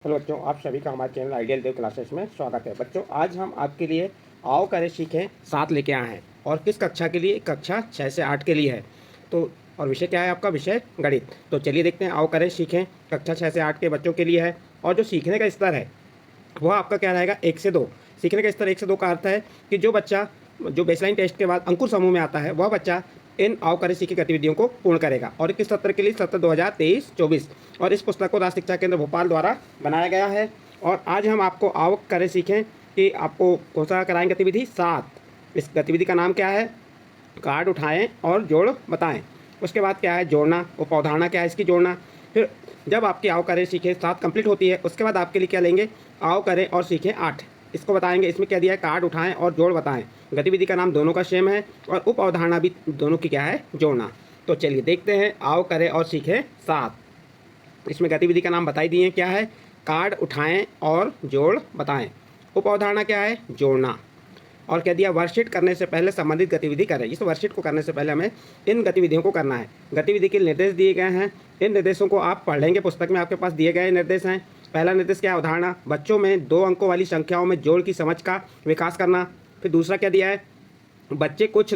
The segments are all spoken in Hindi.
हेलो बच्चों, आप सभी का हमारे चैनल आइडियल देव क्लासेस में स्वागत है। बच्चों, आज हम आपके लिए आओ करें सीखें 7 लेके आए हैं और किस कक्षा के लिए? कक्षा 6 से 8 के लिए है। तो और विषय क्या है आपका? विषय गणित। तो चलिए देखते हैं, आओ करें सीखें कक्षा 6 से 8 के बच्चों के लिए है। और जो सीखने का स्तर है वह आपका क्या रहेगा? 1 से 2। सीखने का स्तर 1 से 2 का अर्थ है कि जो बच्चा जो बेसलाइन टेस्ट के बाद अंकुर समूह में आता है वह बच्चा इन आओ करें सीखें गतिविधियों को पूर्ण करेगा। और किस सत्र के लिए? सत्र 2023-24। और इस पुस्तक को राष्ट्रीय शिक्षा केंद्र भोपाल द्वारा बनाया गया है। और आज हम आपको आओ करें सीखें कि आपको कौन सा कराएंगे? गतिविधि 7। इस गतिविधि का नाम क्या है? कार्ड उठाएं और जोड़ बताएं। उसके बाद क्या है? जोड़ना। उप अवधारणा क्या है इसकी? जोड़ना। फिर जब आपकी आओ करें सीखें 7 कंप्लीट होती है उसके बाद आपके लिए क्या लेंगे? आओ करें और सीखें 8। इसको बताएंगे। इसमें क्या दिया है? कार्ड उठाएं और जोड़ बताएं। गतिविधि का नाम दोनों का सेम है और उप अवधारणा भी दोनों की क्या है? जोड़ना। तो चलिए देखते हैं, आओ करें और सीखें 7। इसमें गतिविधि का नाम बताई दिए हैं, क्या है? कार्ड उठाएं और जोड़ बताएं। उप अवधारणा क्या है? जोड़ना। और कह दिया वर्कशीट करने से पहले संबंधित गतिविधि करें। इस वर्कशीट को करने से पहले हमें इन गतिविधियों को करना है। गतिविधि के निर्देश दिए गए हैं। इन निर्देशों को आप पढ़ लेंगे, पुस्तक में आपके पास दिए गए निर्देश हैं। पहला निर्देश क्या है? अवधारणा। बच्चों में 2 अंकों वाली संख्याओं में जोड़ की समझ का विकास करना। फिर दूसरा क्या दिया है? बच्चे कुछ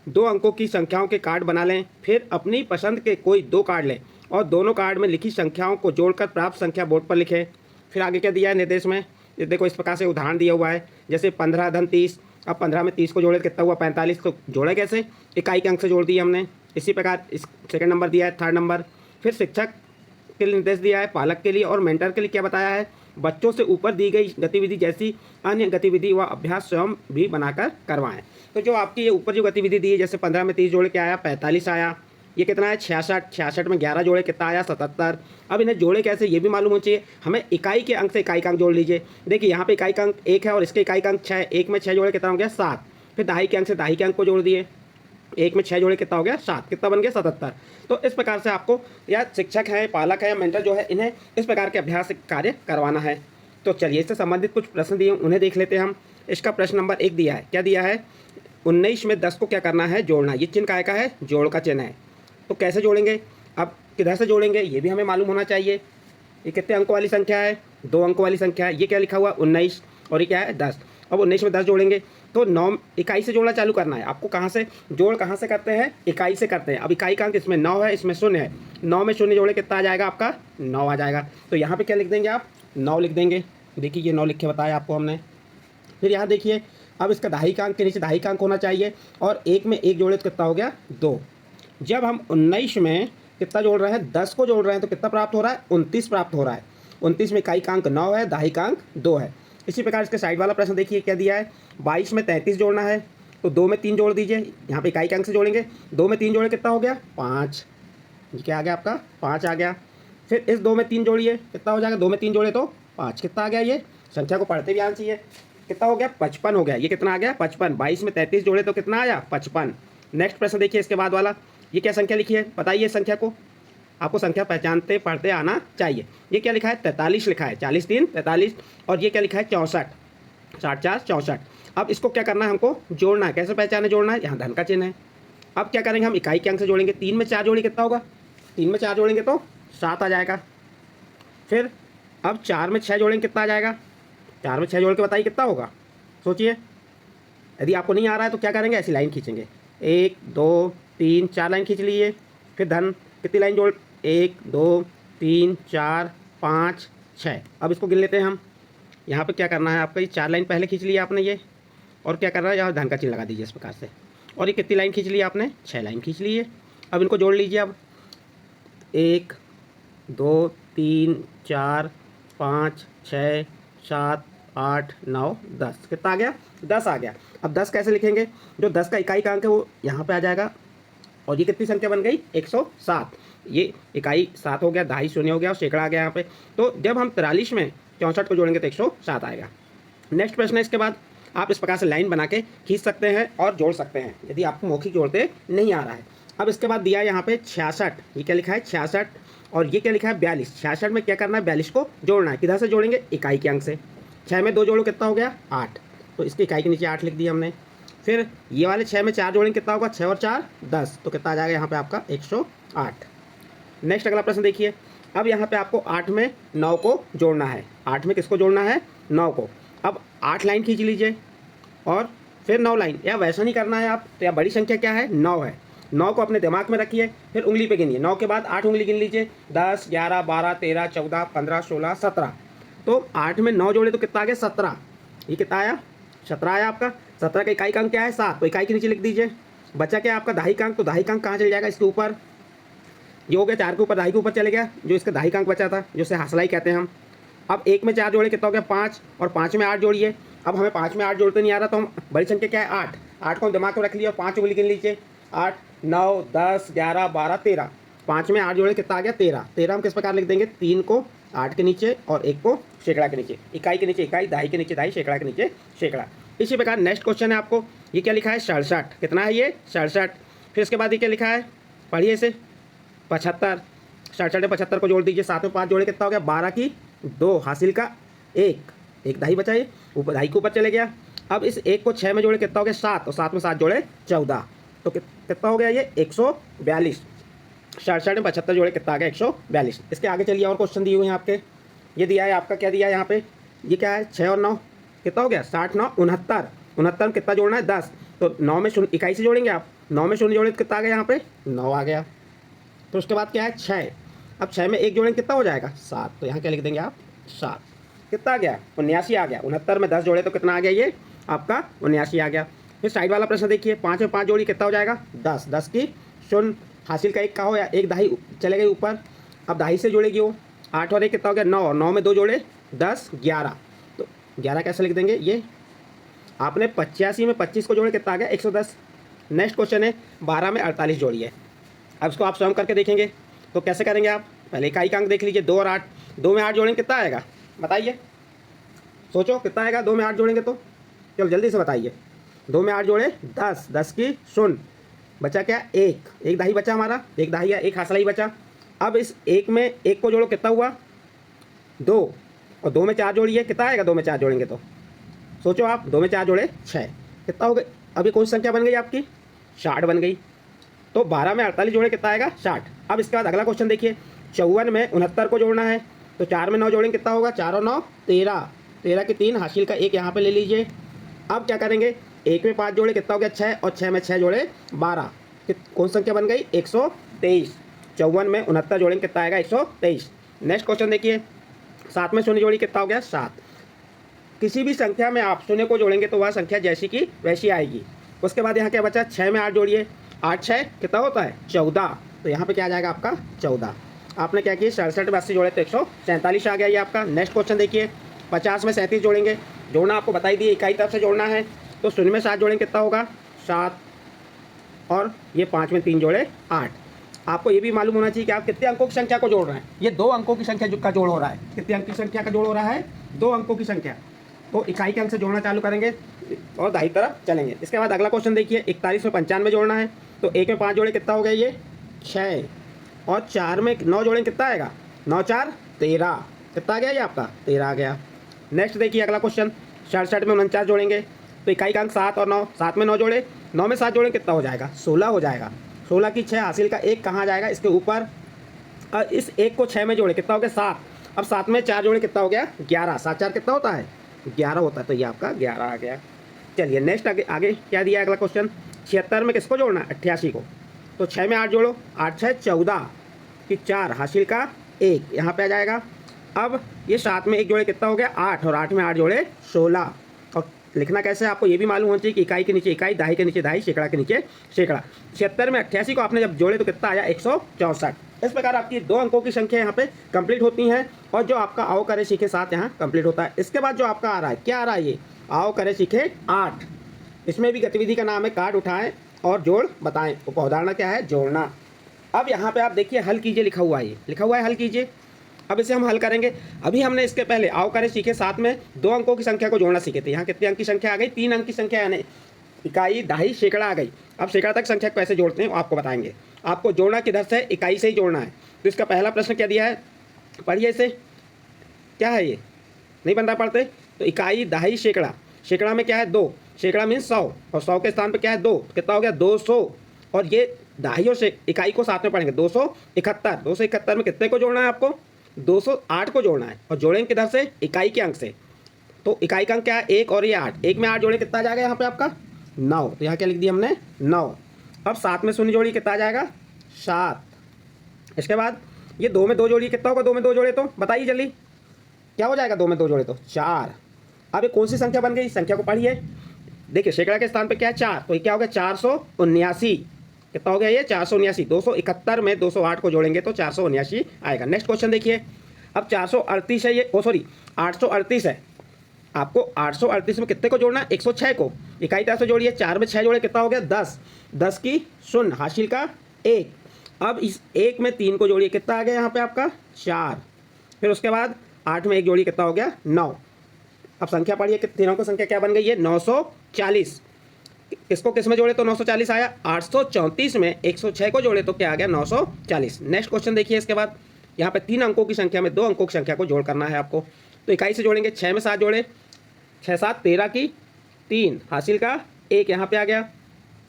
2 अंकों की संख्याओं के कार्ड बना लें, फिर अपनी पसंद के कोई 2 कार्ड लें और दोनों कार्ड में लिखी संख्याओं को जोड़कर प्राप्त संख्या बोर्ड पर लिखें। फिर आगे क्या दिया है निर्देश में? ये देखो, इस प्रकार से उदाहरण दिया हुआ है, जैसे 15 धन 30। अब 15 में 30 को जोड़े कितना हुआ? 45। तो जोड़े कैसे? इकाई के अंक से जोड़ दिए हमने। इसी प्रकार इस सेकंड नंबर दिया है, थर्ड नंबर। फिर शिक्षक के लिए निर्देश दिया है, पालक के लिए और मेंटर के लिए क्या बताया है? बच्चों से ऊपर दी गई गतिविधि जैसी अन्य गतिविधि व अभ्यास स्वयं भी बनाकर करवाएं। तो जो आपकी ये ऊपर जो गतिविधि दी है, जैसे 15 में 30 जोड़े क्या आया? 45 आया। ये कितना है? 66। 66 में 11 जोड़े कितना आया? 77। अब इन्हें जोड़े कैसे ये भी मालूम होना चाहिए हमें। इकाई के अंक से इकाई का अंक जोड़ लीजिए। देखिए यहाँ पे इकाई का अंक 1 है और इसके इकाई का अंक 6। 1 में 6 जोड़े कितना हो गया? 7। फिर दहाई के अंक से दहाई के अंक को जोड़ दिए। 1 में 6 जोड़े कितना हो गया? 7। कितना बन गया? 77। तो इस प्रकार से आपको या शिक्षक है, पालक है या मेंटर जो है, इन्हें इस प्रकार के अभ्यास कार्य करवाना है। तो चलिए इससे संबंधित कुछ प्रश्न दिए उन्हें देख लेते हैं हम। इसका प्रश्न नंबर 1 दिया है, क्या दिया है? 19 में 10 को क्या करना है? जोड़ना। ये चिन्ह काय का है? जोड़ का चिन्ह है। तो कैसे जोड़ेंगे? अब किधर से जोड़ेंगे ये भी हमें मालूम होना चाहिए। ये कितने अंकों वाली संख्या है? 2 अंकों वाली संख्या है। ये क्या लिखा हुआ? 19। और ये क्या है? 10। अब 19 में 10 जोड़ेंगे तो 9 इकाई से जोड़ना चालू करना है आपको। कहाँ से जोड़ कहाँ से करते हैं? इकाई से करते हैं। अब इकाई का अंक इसमें 9 है, इसमें 0 है। 9 में 0 जोड़े कितना आ जाएगा आपका? 9 आ जाएगा। तो यहाँ पे क्या लिख देंगे आप? 9 लिख देंगे। देखिए ये 9 लिख के बताया आपको हमने। फिर यहाँ देखिए, अब इसका दहाई का अंक के नीचे दहाई का अंक होना चाहिए और 1 में 1 जोड़े तो कितना हो गया? 2। जब हम 19 में कितना जोड़ रहे हैं? 10 को जोड़ रहे हैं तो कितना प्राप्त हो रहा है? 29 प्राप्त हो रहा है। 29 में इकाई का अंक 9 है, दहाई का अंक 2 है। इसी प्रकार इसके साइड वाला प्रश्न देखिए क्या दिया है? 22 में 33 जोड़ना है तो 2 में 3 जोड़ दीजिए। यहाँ पे इकाई के अंक से जोड़ेंगे। 2 में 3 जोड़े कितना हो गया? 5। ये क्या आ गया आपका? 5 आ गया। फिर इस 2 में 3 जोड़िए, कितना हो जाएगा? 2 में 3 जोड़े तो 5। कितना आ गया? ये संख्या को पढ़ते भी आना चाहिए। कितना हो गया? 55 हो गया। ये कितना आ गया? 55। 22 में 33 जोड़े तो कितना आया? 55। नेक्स्ट प्रश्न देखिए इसके बाद वाला। ये क्या संख्या लिखी है? बताइए संख्या को। आपको संख्या पहचानते पढ़ते आना चाहिए। ये क्या लिखा है? 43 लिखा है। 40 3 43। और ये क्या लिखा है? 64। 60 4 64। अब इसको क्या करना है? हमको जोड़ना है। कैसे पहचाने जोड़ना है? यहाँ धन का चिन्ह है। अब क्या करेंगे? हम इकाई के अंक से जोड़ेंगे। 3 में 4 जोड़े कितना होगा? 3 में 4 जोड़ेंगे तो 7 आ जाएगा। फिर अब 4 में 6 जोड़ेंगे कितना आ जाएगा? 4 में 6 जोड़ के बताइए कितना होगा? सोचिए। यदि आपको नहीं आ रहा है तो क्या करेंगे? ऐसी लाइन खींचेंगे। 1 2 3 4 लाइन खींच लीजिए। फिर धन कितनी लाइन जोड़? 1 2 3 4 5 6। अब इसको गिन लेते हैं हम। यहाँ पे क्या करना है आपका? ये 4 लाइन पहले खींच लिया आपने ये, और क्या करना है? यहाँ धन का चिन्ह लगा दीजिए इस प्रकार से। और ये कितनी लाइन खींच ली आपने? 6 लाइन खींच ली है। अब इनको जोड़ लीजिए। अब 1 2 3 4 5 6 7 8 9 10। कितना आ गया? 10 आ गया। अब 10 कैसे लिखेंगे? जो 10 का इकाई का अंक है वो यहाँ पे आ जाएगा। और ये कितनी संख्या बन गई? 107। ये इकाई 7 हो गया, दहाई 0 हो गया और सैकड़ा आ गया यहाँ पे। तो जब हम 43 में 64 को जोड़ेंगे तो 107 आएगा। नेक्स्ट प्रश्न है इसके बाद। आप इस प्रकार से लाइन बना के खींच सकते हैं और जोड़ सकते हैं यदि आपको मौखिक जोड़ते नहीं आ रहा है। अब इसके बाद दिया है यहाँ पे 66। ये क्या लिखा है? 66। और ये क्या लिखा है? 42। 66 में क्या करना है? 42 को जोड़ना है। किधर से जोड़ेंगे? इकाई के अंक से। 6 में 2 जोड़ो कितना हो गया? 8। तो इसकी इकाई के नीचे 8 लिख दिया हमने। फिर ये वाले 6 में 4 जोड़ेंगे कितना होगा? 6 और 4 10। तो कितना आ जाएगा यहाँ पे आपका? 108। नेक्स्ट अगला प्रश्न देखिए। अब यहाँ पे आपको 8 में 9 को जोड़ना है। 8 में किसको जोड़ना है? 9 को। अब 8 लाइन खींच लीजिए और फिर 9 लाइन, या वैसा नहीं करना है आप तो, या बड़ी संख्या क्या है? 9 है। 9 को अपने दिमाग में रखिए, फिर उंगली पे गिनिए। 9 के बाद 8 उंगली गिन लीजिए, 10, 11, 12, 13, 14, 15, 16, 17। तो 8 में 9 जोड़े तो कितना आ गया? 17। ये कितना आया? 17 आया आपका। 17 का इकाई का अंक क्या है? 7। तो इकाई के नीचे लिख दीजिए। बचा क्या आपका? दहाई का अंक। तो दहाई का अंक कहाँ चल जाएगा? इसके ऊपर। ये हो गया 4 के ऊपर, दहाई के ऊपर चले गया, जो इसका दहाई का अंक बचा था, जो इसे हासलाई कहते हैं हम। अब 1 में 4 जोड़े कितना हो गया? 5, और 5 में 8 जोड़िए। अब हमें 5 में 8 जोड़ते नहीं आ रहा, तो हम बड़ी संख्या क्या है? 8। 8 को हम दिमाग में रख लिया और 5 उंगली गिन लीजिए। 8, 9, 10, 11, 12, 13। 5 में 8 जोड़े कितना आ गया? 13। 13 हम किस प्रकार लिख देंगे? 3 को 8 के नीचे और 1 को शेकड़ा के नीचे। इकाई के नीचे इकाई, दहाई के नीचे दहाई, शेकड़ा के नीचे शेकड़ा। इसी प्रकार नेक्स्ट क्वेश्चन है आपको, ये क्या लिखा है? 67। कितना है ये? 67। फिर इसके बाद ये क्या लिखा है? पढ़िए इसे। 75। 67 में 75 को जोड़ दीजिए। 7 में 5 जोड़े कितना हो गया? 12 की 2, हासिल का 1। एक दहाई बचा, ये ऊपर दहाई के ऊपर चले गया। अब इस 1 को 6 में जोड़े कितना हो गया? 7, और 7 में 7 जोड़े 14। तो कितना हो गया ये? 142। 67 में 75 जोड़े कितना आ गया? 142। इसके आगे चलिए, और क्वेश्चन दिए हुए हैं आपके। ये दिया है आपका, क्या दिया है यहाँ पे? ये क्या है? 6 और 9 कितना हो गया? 60, 9, 69। 69 में कितना जोड़ना है? 10। तो 9 में शून्य इकाई से जोड़ेंगे आप। 9 में शून्य जोड़े तो कितना आ गया यहाँ पे? 9 आ गया। तो उसके बाद क्या है? 6। अब 6 में 1 जोड़ेंगे कितना हो जाएगा? 7। तो यहाँ क्या लिख देंगे आप? 7। कितना आ गया? 79 आ गया। 69 में 10 जोड़े तो कितना आ गया? ये आपका 79 आ गया। फिर साइड वाला प्रश्न देखिए, 5 में 5 जोड़ी कितना हो जाएगा? 10। 10 की शून्य, हासिल का 1 का हो, या एक दहाई चले गई ऊपर। अब दहाई से जोड़ेगी वो। 8 और 1 कितना हो गया? 9। 9 में 2 जोड़े 10, 11। तो 11 कैसे लिख देंगे? ये आपने 85 में 25 को जोड़े कितना आ गया? 110। नेक्स्ट क्वेश्चन है, 12 में 48 जोड़िए। अब इसको आप स्वयं करके देखेंगे तो कैसे करेंगे आप? पहले इकाई का अंक देख लीजिए, 2 और 8। 2 में 8 जोड़ेंगे कितना आएगा? बताइए, सोचो कितना आएगा 2 में 8 जोड़ेंगे तो? चलो जल्दी से बताइए। 2 में 8 जोड़े 10, 10 की शून्य, बचा क्या? 1। एक दहाई बचा हमारा, एक दहाई या एक हासला ही बचा। अब इस 1 में 1 को जोड़ो कितना हुआ? 2, और 2 में 4 जोड़िए, कितना आएगा 2 में 4 जोड़ेंगे तो? सोचो आप, 2 में 4 जोड़े 6, कितना हो गई? अब ये कौन सी संख्या बन गई आपकी? 60 बन गई। तो 12 में 48 जोड़े कितना आएगा? 60। अब इसके बाद अगला क्वेश्चन देखिए, 54 में 69 को जोड़ना है। तो 4 में 9 जोड़ेंगे कितना होगा? 4 और 9 13। 13 की 3, हासिल का 1 यहाँ पे ले लीजिए। अब क्या करेंगे? 1 में 5 जोड़े कितना हो गया? 6, और 6 में 6 जोड़े 12। कौन संख्या बन गई? 123। 54 में 69 जोड़ेंगे कितना आएगा? 123। नेक्स्ट क्वेश्चन देखिए, 7 में शून्य जोड़ी कितना हो गया? 7। किसी भी संख्या में आप शून्य को जोड़ेंगे तो वह संख्या जैसी की वैसी आएगी। उसके बाद यहाँ क्या बचा? 6 में 8 जोड़िए। 8 6 कितना होता है? 14। तो यहाँ पे क्या आ जाएगा आपका? 14। आपने क्या किया? 67 में 80 जोड़े तो 147 आ गया ये आपका। नेक्स्ट क्वेश्चन देखिए, 50 में 37 जोड़ेंगे। जोड़ना आपको बताई दी, इकाई तरफ से जोड़ना है। तो शून्य में 7 जोड़ेंगे कितना होगा? 7, और ये 5 में 3 जोड़े 8। आपको ये भी मालूम होना चाहिए कि आप कितने अंकों की संख्या को जोड़ रहे हैं। ये 2 अंकों की संख्या का जोड़ हो रहा है। कितने अंक की संख्या का जोड़ हो रहा है? 2 अंकों की संख्या। तो इकाई के अंक से जोड़ना चालू करेंगे और दाई तरफ चलेंगे। इसके बाद अगला क्वेश्चन देखिए, 41 में 95 जोड़ना है। तो 1 में 5 जोड़े कितना हो गया? ये 6, और 4 में 9 जोड़ें कितना आएगा? 9 4 13। कितना आ गया ये आपका? 13 आ गया। नेक्स्ट देखिए अगला क्वेश्चन, 67 में 49 जोड़ेंगे। तो इकाई का अंक 7 और 9, 7 में 9 जोड़े, 9 में 7 जोड़े कितना हो जाएगा? 16 हो जाएगा। 16 की 6, हासिल का 1 कहाँ जाएगा? इसके ऊपर। और इस 1 को 6 में जोड़े कितना हो गया? 7। अब 7 में 4 जोड़े कितना हो गया? 11। 7 4 कितना होता है? 11 होता है। तो ये आपका 11 आ गया। चलिए नेक्स्ट आगे क्या दिया है अगला क्वेश्चन, 76 में किसको जोड़ना है? 88 को। तो 6 में 8 जोड़ो, 8 6 14 की 4, हासिल का 1 यहाँ पे आ जाएगा। अब ये 7 में 1 जोड़े कितना हो गया? 8, और 8 में 8 जोड़े 16। और लिखना कैसे है आपको ये भी मालूम होना चाहिए कि इकाई के नीचे इकाई, दहाई के नीचे दहाई, शेकड़ा के नीचे शेकड़ा। 76 में 88 को आपने जब जोड़े तो कितना आया? 164। इस प्रकार आपकी 2 अंकों की संख्या यहाँ पे कंप्लीट होती हैं, और जो आपका आओ करे सीखे 7 यहाँ कंप्लीट होता है। इसके बाद जो आपका आ रहा है, क्या आ रहा है? ये आओ करे सीखे 8। इसमें भी गतिविधि का नाम है कार्ड उठाएं और जोड़ बताएं। उपउदाहरण क्या है? जोड़ना। अब यहाँ पे आप देखिए हल कीजिए, लिखा हुआ है, ये लिखा हुआ है हल कीजिए। अब इसे हम हल करेंगे। अभी हमने इसके पहले आओ करे सीखे 7 में 2 अंकों की संख्या को जोड़ना सीखे थे। यहाँ कितने अंक की संख्या आ गई? 3 अंक की संख्या, यानी इकाई, दहाई, शेकड़ा आ गई। अब शेकड़ा तक संख्या कैसे जोड़ते हैं वो आपको बताएंगे। आपको जोड़ना किधर से? इकाई से ही जोड़ना है। तो इसका पहला प्रश्न क्या दिया है? पढ़िए इसे, क्या है ये? नहीं बन रहा पढ़ते? तो इकाई, दहाई, शेकड़ा। शेकड़ा में क्या है? 2। शेकड़ा मीन्स 100, और 100 के स्थान पे क्या है? 2। कितना हो गया? 200। और ये दहाई और इकाई को साथ में पढ़ेंगे, 271। 271 में कितने को जोड़ना है आपको? 208 को जोड़ना है और जोड़ेंगे किधर से, इकाई के अंक से। तो इकाई का अंक क्या है, 1 और ये 8, 1 में 8 जोड़े कितना आ जाएगा यहाँ पे आपका 9, तो यहाँ क्या लिख दिया हमने 9। अब 7 में शून्य जोड़ी कितना आ जाएगा 7। इसके बाद ये 2 में 2 जोड़ी कितना होगा, 2 में 2 जोड़े तो बताइए जल्दी क्या हो जाएगा, 2 में 2 जोड़े तो 4। अब ये कौन सी संख्या बन गई, इस संख्या को पढ़िए। देखिए सैकड़ा के स्थान पे क्या है 4, तो ये क्या हो गया 479। कितना हो गया ये 479। 271 में 208 को जोड़ेंगे तो 479 आएगा। नेक्स्ट क्वेश्चन देखिए। अब 438 है ये, 838 है। आपको 838 में कितने को जोड़ना है, 106 को। इकाई तरह से जोड़िए, 4 में 6 जोड़े कितना हो गया 10, 10 की शून्य हासिल का 1। अब इस 1 में 3 को जोड़िए, कितना आ गया यहाँ पे आपका 4। फिर उसके बाद 8 में 1 जोड़िए, कितना हो गया 9। अब संख्या पढ़िए, तीनों की संख्या क्या बन गई है 940। इसको किस में जोड़े तो 940 आया। 834 में 106 को जोड़े तो क्या आ गया 940। नेक्स्ट क्वेश्चन देखिए। इसके बाद यहाँ पे 3 अंकों की संख्या में 2 अंकों की संख्या को जोड़ करना है आपको। तो इकाई से जोड़ेंगे, 6 में 7 जोड़े, 6 7 13 की 3 हासिल का 1 यहाँ पे आ गया।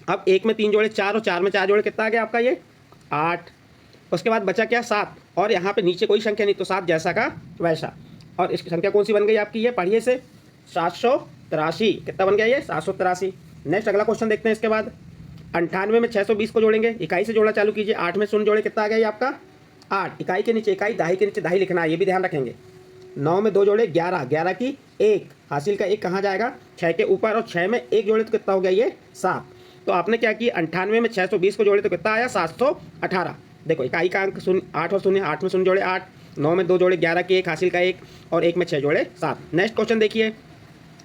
अब 1 में 3 जोड़े 4 और 4 में 4 जोड़े कितना आ गया आपका ये 8। उसके बाद बचा क्या 7, और यहाँ पे नीचे कोई संख्या नहीं तो 7 जैसा का वैसा। और इसकी संख्या कौन सी बन गई आपकी, ये पढ़िए से 783। कितना बन गया ये 783। नेक्स्ट अगला क्वेश्चन देखते हैं। इसके बाद 98 में 620 को जोड़ेंगे, इकाई से जोड़ना चालू कीजिए। 8 में शून्य जोड़े, कितना आ गया ये आपका 8। इकाई के नीचे इकाई, दाही के नीचे दाही लिखना है, ये भी ध्यान रखेंगे। 9 में 2 जोड़े 11, 11 की 1 हासिल का 1 कहाँ जाएगा 6 के ऊपर, और 6 में 1 जोड़े तो कितना हो गया ये 7। तो आपने क्या किया 98 में 620 को जोड़े तो कितना आया 718। देखो इकाई का अंक शून्य 8 और शून्य, 8 में शून्य जोड़े 8, 9 में 2 जोड़े 11 की 1 हासिल का 1, और 1 में 6 जोड़े 7। नेक्स्ट क्वेश्चन देखिए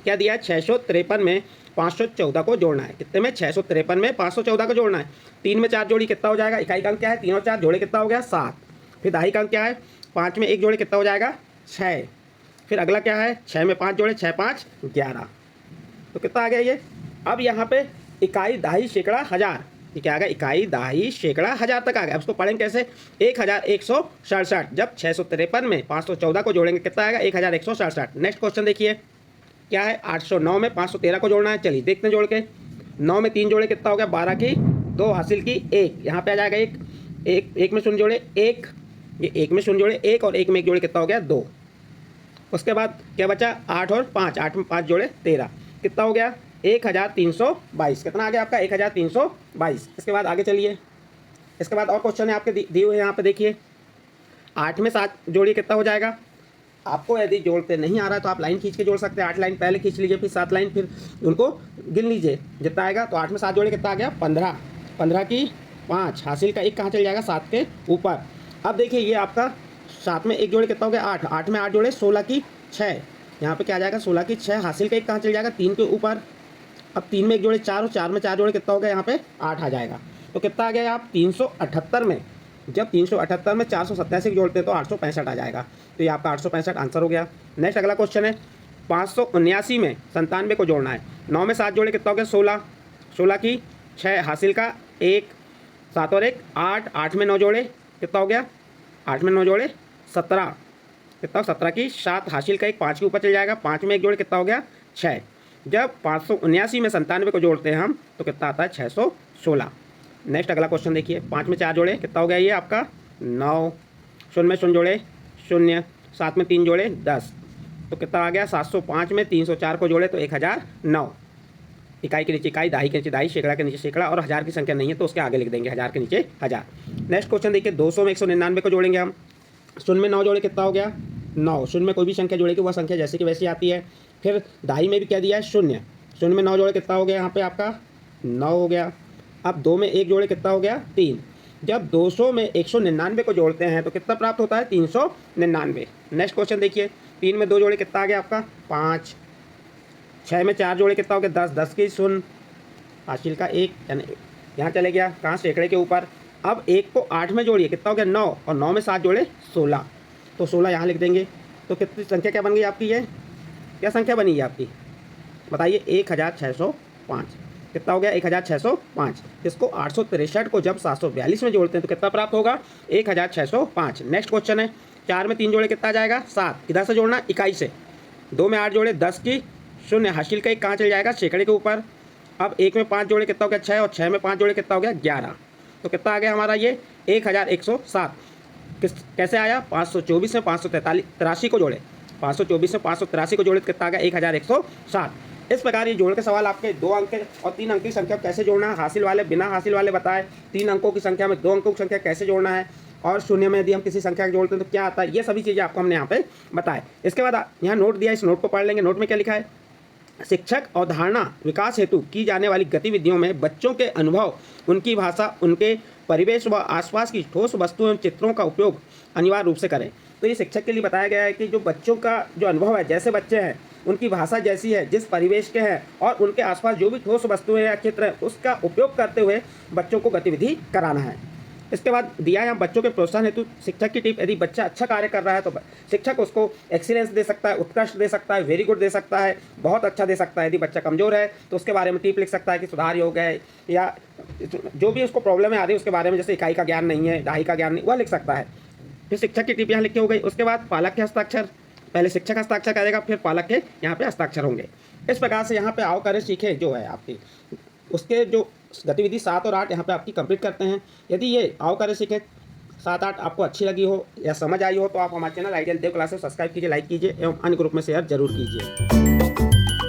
क्या दिया है, 653 में 514 को जोड़ना है। कितने में 653 में 514 को जोड़ना है। 3 में 4 जोड़ी कितना हो जाएगा, इकाई का अंक क्या है 3 और 4 जोड़े कितना हो गया 7। फिर दाही का अंक क्या है 5 में 1 जोड़े कितना हो जाएगा 6। फिर अगला क्या है 6 में 5 जोड़े, 6 5 11, तो कितना आ गया ये। अब यहाँ पे इकाई दाही सैकड़ा हज़ार, ये क्या आ गया इकाई दाही सैकड़ा हज़ार तक आ गया। अब इसको पढ़ेंगे कैसे 1167। जब 653 में 514 को जोड़ेंगे कितना आएगा 1167। नेक्स्ट क्वेश्चन देखिए क्या है 809 में 513 को जोड़ना है। चलिए देखते हैं जोड़ के। 9 में 3 जोड़े कितना हो गया 12 की 2 हासिल की 1, यहाँ पे आ जाएगा 1 में शून्य जोड़े 1, ये 1 में शून्य जोड़े 1, और 1 में 1 जोड़े कितना हो गया 2। उसके बाद क्या बचा 8 और 5, 8 में 5 जोड़े 13, कितना हो गया 1322। कितना आ गया आपका 1322। इसके बाद आगे चलिए। इसके बाद और क्वेश्चन है आपके दिए हुए यहाँ पे देखिए। 8 में 7 जोड़िए कितना हो जाएगा। आपको यदि जोड़ते नहीं आ रहा है तो आप लाइन खींच के जोड़ सकते हैं। 8 लाइन पहले खींच लीजिए, फिर 7 लाइन, फिर उनको गिन लीजिए जितना आएगा। तो 8 में 7 जोड़े कितना आ गया 15, 15 की 5 हासिल का 1 कहाँ चल जाएगा 7 के ऊपर। अब देखिए ये आपका 7 में 1 जोड़े कितना हो गया 8, 8 में 8 जोड़े 16 की 6, यहाँ पे क्या आ जाएगा 16 की 6 हासिल का 1 कहाँ चल जाएगा 3 के ऊपर। अब 3 में 1 जोड़े 4, और 4 में 4 जोड़े कितना हो गया यहाँ पे 8 आ जाएगा। तो कितना आ गया आप 378 में, जब 378 में 487 जोड़ते हैं तो 865 आ जाएगा। तो ये आपका 865 आंसर हो गया। नेक्स्ट अगला क्वेश्चन है 579 में 97 को जोड़ना है। 9 में 7 जोड़े कितना हो गया 16, 16 की 6 हासिल का 1, 7 और 1 8, 8 में 9 जोड़े कितना हो गया 8 में 9 जोड़े 17, कितना 17 की 7 हासिल का 1 5 के ऊपर चल जाएगा। 5 में 1 जोड़े कितना हो गया 6। जब 579 में 97 को जोड़ते हैं हम तो कितना आता है 616। नेक्स्ट अगला क्वेश्चन देखिए। 5 में 4 जोड़े कितना हो गया ये आपका 9, शून्य में शून्य जोड़े 0, 7 में 3 जोड़े 10, तो कितना आ गया 705 में 304 को जोड़े तो 1009। इकाई के नीचे इकाई, दाही के नीचे दाही, सैकड़ा के नीचे सैकड़ा, और हज़ार की संख्या नहीं है तो उसके आगे लिख देंगे हज़ार के नीचे हज़ार। नेक्स्ट क्वेश्चन देखिए 200 में 199 को जोड़ेंगे हम। शून्य में 9 जोड़े कितना हो गया 9, शून्य में कोई भी संख्या जोड़ेगी वह संख्या जैसे कि वैसी आती है। फिर दाही में भी क्या दिया है 0, शून्य में 9 जोड़े कितना हो गया यहाँ पे आपका 9 हो गया। अब 2 में 1 जोड़े कितना हो गया 3। जब 200 में 199 को जोड़ते हैं तो कितना प्राप्त होता है 399। नेक्स्ट क्वेश्चन देखिए। 3 में 2 जोड़े कितना आ गया आपका 5, 6 में 4 जोड़े कितना हो गया 10, 10 की शून्य हासिल का 1, यानी यहाँ चले गया कहाँ सैकड़े के ऊपर। अब 1 को 8 में जोड़िए कितना हो गया 9, और 9 में 7 जोड़े 16, तो 16 यहाँ लिख देंगे। तो कितनी संख्या क्या बन गई आपकी, ये क्या संख्या बनी है आपकी बताइए 1605। कितना हो गया 1605। इसको 863 को जब 742 में जोड़ते हैं तो कितना प्राप्त होगा 1605। नेक्स्ट क्वेश्चन है 4 में 3 जोड़े कितना आ जाएगा 7, किधर से जोड़ना इकाई से। 2 में 8 जोड़े 10 की शून्य हासिल का 1 कहाँ चल जाएगा सैकड़े के ऊपर। अब 1 में 5 जोड़े कितना हो गया 6, और 6 में 5 जोड़े कितना हो गया 11, तो कितना आ गया हमारा ये 1107। कैसे आया, 524 में 583 को जोड़े, 524 में 583 को जोड़े तो कितना आ गया, 1107। इस प्रकार ये जोड़ के सवाल आपके 2 अंक और 3 अंक की संख्या कैसे जोड़ना है, हासिल वाले बिना हासिल वाले बताए, 3 अंकों की संख्या में 2 अंकों की संख्या कैसे जोड़ना है, और शून्य में यदि हम किसी संख्या को जोड़ते हैं तो क्या आता है, ये सभी चीज़ें आपको हमने यहाँ पे बताए। इसके बाद यहाँ नोट दिया, इस नोट को पढ़ लेंगे। नोट में क्या लिखा है, शिक्षक अवधारणा विकास हेतु की जाने वाली गतिविधियों में बच्चों के अनुभव, उनकी भाषा, उनके परिवेश व आसपास की ठोस वस्तुओं एवं चित्रों का उपयोग अनिवार्य रूप से करें। तो ये शिक्षक के लिए बताया गया है कि जो बच्चों का जो अनुभव है, जैसे बच्चे हैं, उनकी भाषा जैसी है, जिस परिवेश के हैं, और उनके आसपास जो भी ठोस वस्तुएं या चित्र हैं, उसका उपयोग करते हुए बच्चों को गतिविधि कराना है। इसके बाद दिया है बच्चों के प्रोत्साहन हेतु शिक्षक की टिप, यदि बच्चा अच्छा कार्य कर रहा है तो शिक्षक उसको एक्सीलेंस दे सकता है, उत्कृष्ट दे सकता है, वेरी गुड दे सकता है, बहुत अच्छा दे सकता है। यदि बच्चा कमज़ोर है तो उसके बारे में टिप लिख सकता है कि सुधार योग्य है, या जो भी उसको प्रॉब्लम आ रही है उसके बारे में, जैसे इकाई का ज्ञान नहीं है, दहाई का ज्ञान नहीं, वह लिख सकता है। फिर शिक्षक की टिप यहाँ लिखी हो गई। उसके बाद पालक के हस्ताक्षर, पहले शिक्षक हस्ताक्षर करेगा, फिर पालक के यहाँ पे हस्ताक्षर होंगे। इस प्रकार से यहाँ पे आओ करें सीखें जो है आपकी, उसके जो गतिविधि 7 और 8 यहाँ पे आपकी कंप्लीट करते हैं। यदि ये आओ करें सीखें 7-8 आपको अच्छी लगी हो या समझ आई हो तो आप हमारे चैनल आइडियल देव क्लासेस सब्सक्राइब कीजिए, लाइक कीजिए एवं अन्य ग्रुप में शेयर जरूर कीजिए।